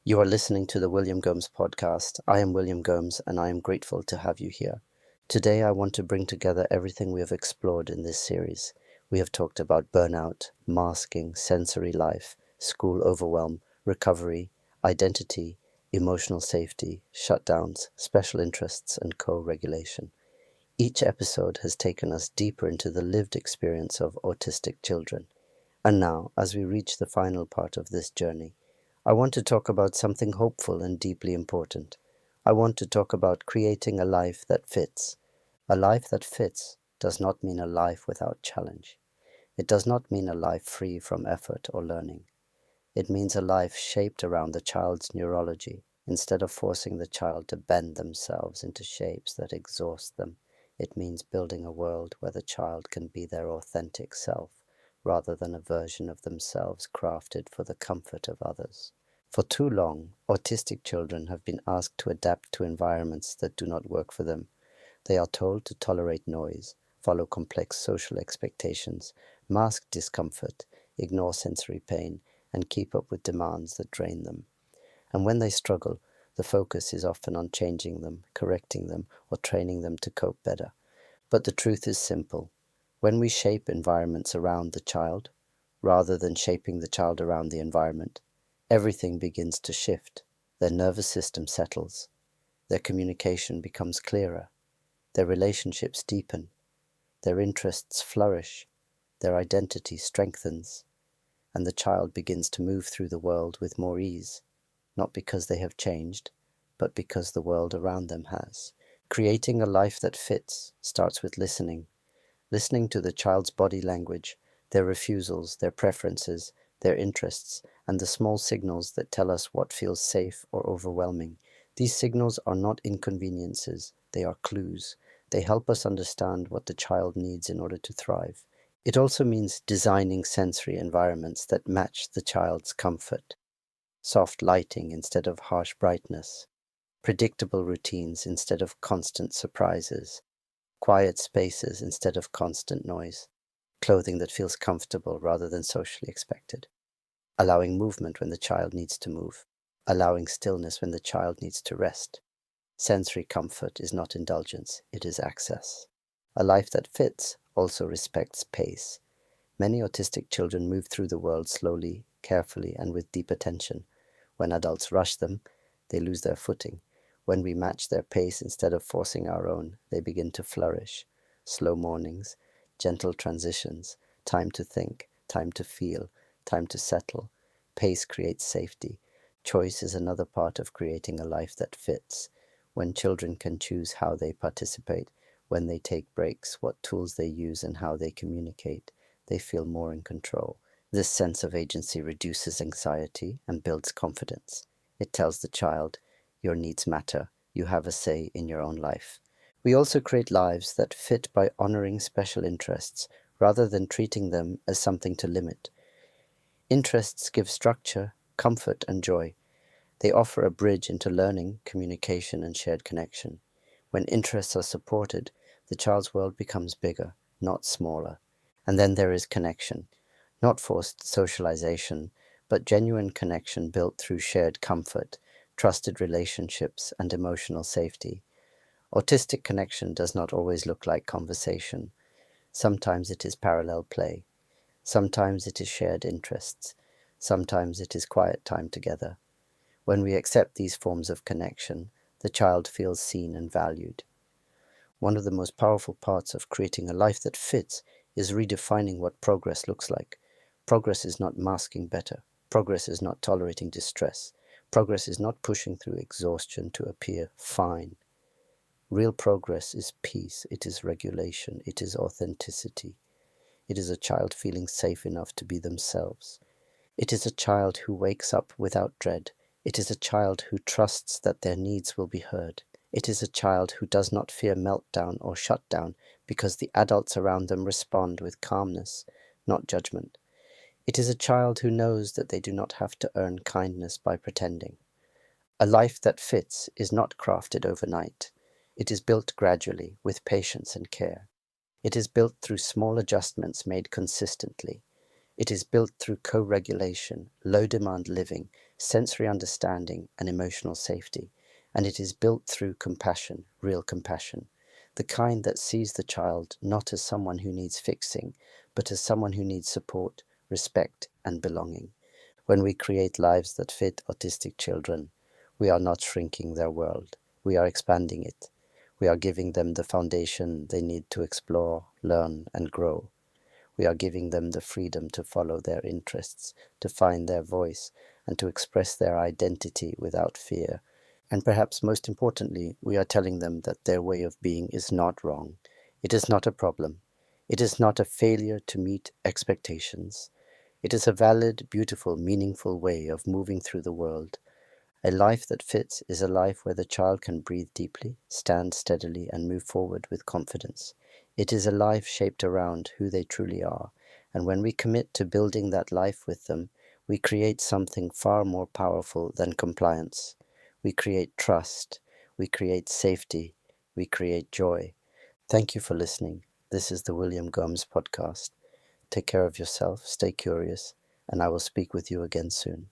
You are listening to the William Gomes Podcast. I am William Gomes and I am grateful to have you here. Today I want to bring together everything we have explored in this series. We have talked about burnout, masking, sensory life, school overwhelm, recovery, identity, emotional safety, shutdowns, special interests, and co-regulation. Each episode has taken us deeper into the lived experience of autistic children. And now, as we reach the final part of this journey, I want to talk about something hopeful and deeply important. I want to talk about creating a life that fits. A life that fits does not mean a life without challenge. It does not mean a life free from effort or learning. It means a life shaped around the child's neurology, instead of forcing the child to bend themselves into shapes that exhaust them. It means building a world where the child can be their authentic self, rather than a version of themselves crafted for the comfort of others. For too long, autistic children have been asked to adapt to environments that do not work for them. They are told to tolerate noise, follow complex social expectations, mask discomfort, ignore sensory pain, and keep up with demands that drain them. And when they struggle, the focus is often on changing them, correcting them, or training them to cope better. But the truth is simple. When we shape environments around the child, rather than shaping the child around the environment, everything begins to shift. Their nervous system settles. Their communication becomes clearer. Their relationships deepen. Their interests flourish. Their identity strengthens. And the child begins to move through the world with more ease, not because they have changed, but because the world around them has. Creating a life that fits starts with listening. Listening to the child's body language, their refusals, their preferences, their interests, and the small signals that tell us what feels safe or overwhelming. These signals are not inconveniences, they are clues. They help us understand what the child needs in order to thrive. It also means designing sensory environments that match the child's comfort. Soft lighting instead of harsh brightness. Predictable routines instead of constant surprises. Quiet spaces instead of constant noise. Clothing that feels comfortable rather than socially expected. Allowing movement when the child needs to move. Allowing stillness when the child needs to rest. Sensory comfort is not indulgence, it is access. A life that fits also respects pace. Many autistic children move through the world slowly, carefully, and with deep attention. When adults rush them, they lose their footing. When we match their pace instead of forcing our own, they begin to flourish. Slow mornings, gentle transitions, time to think, time to feel, time to settle. Pace creates safety. Choice is another part of creating a life that fits. When children can choose how they participate, when they take breaks, what tools they use, and how they communicate, they feel more in control. This sense of agency reduces anxiety and builds confidence. It tells the child, your needs matter, you have a say in your own life. We also create lives that fit by honoring special interests, rather than treating them as something to limit. Interests give structure, comfort, and joy. They offer a bridge into learning, communication, and shared connection. When interests are supported, the child's world becomes bigger, not smaller. And then there is connection. Not forced socialization, but genuine connection built through shared comfort, trusted relationships, and emotional safety. Autistic connection does not always look like conversation. Sometimes it is parallel play. Sometimes it is shared interests. Sometimes it is quiet time together. When we accept these forms of connection, the child feels seen and valued. One of the most powerful parts of creating a life that fits is redefining what progress looks like. Progress is not masking better. Progress is not tolerating distress. Progress is not pushing through exhaustion to appear fine. Real progress is peace, it is regulation, it is authenticity. It is a child feeling safe enough to be themselves. It is a child who wakes up without dread. It is a child who trusts that their needs will be heard. It is a child who does not fear meltdown or shutdown because the adults around them respond with calmness, not judgment. It is a child who knows that they do not have to earn kindness by pretending. A life that fits is not crafted overnight. It is built gradually, with patience and care. It is built through small adjustments made consistently. It is built through co-regulation, low-demand living, sensory understanding, and emotional safety. And it is built through compassion, real compassion, the kind that sees the child not as someone who needs fixing, but as someone who needs support, respect, and belonging. When we create lives that fit autistic children, we are not shrinking their world, we are expanding it. We are giving them the foundation they need to explore, learn, and grow. We are giving them the freedom to follow their interests, to find their voice, and to express their identity without fear. And perhaps most importantly, we are telling them that their way of being is not wrong. It is not a problem. It is not a failure to meet expectations. It is a valid, beautiful, meaningful way of moving through the world. A life that fits is a life where the child can breathe deeply, stand steadily, and move forward with confidence. It is a life shaped around who they truly are, and when we commit to building that life with them, we create something far more powerful than compliance. We create trust, we create safety, we create joy. Thank you for listening. This is the William Gomes Podcast. Take care of yourself, stay curious, and I will speak with you again soon.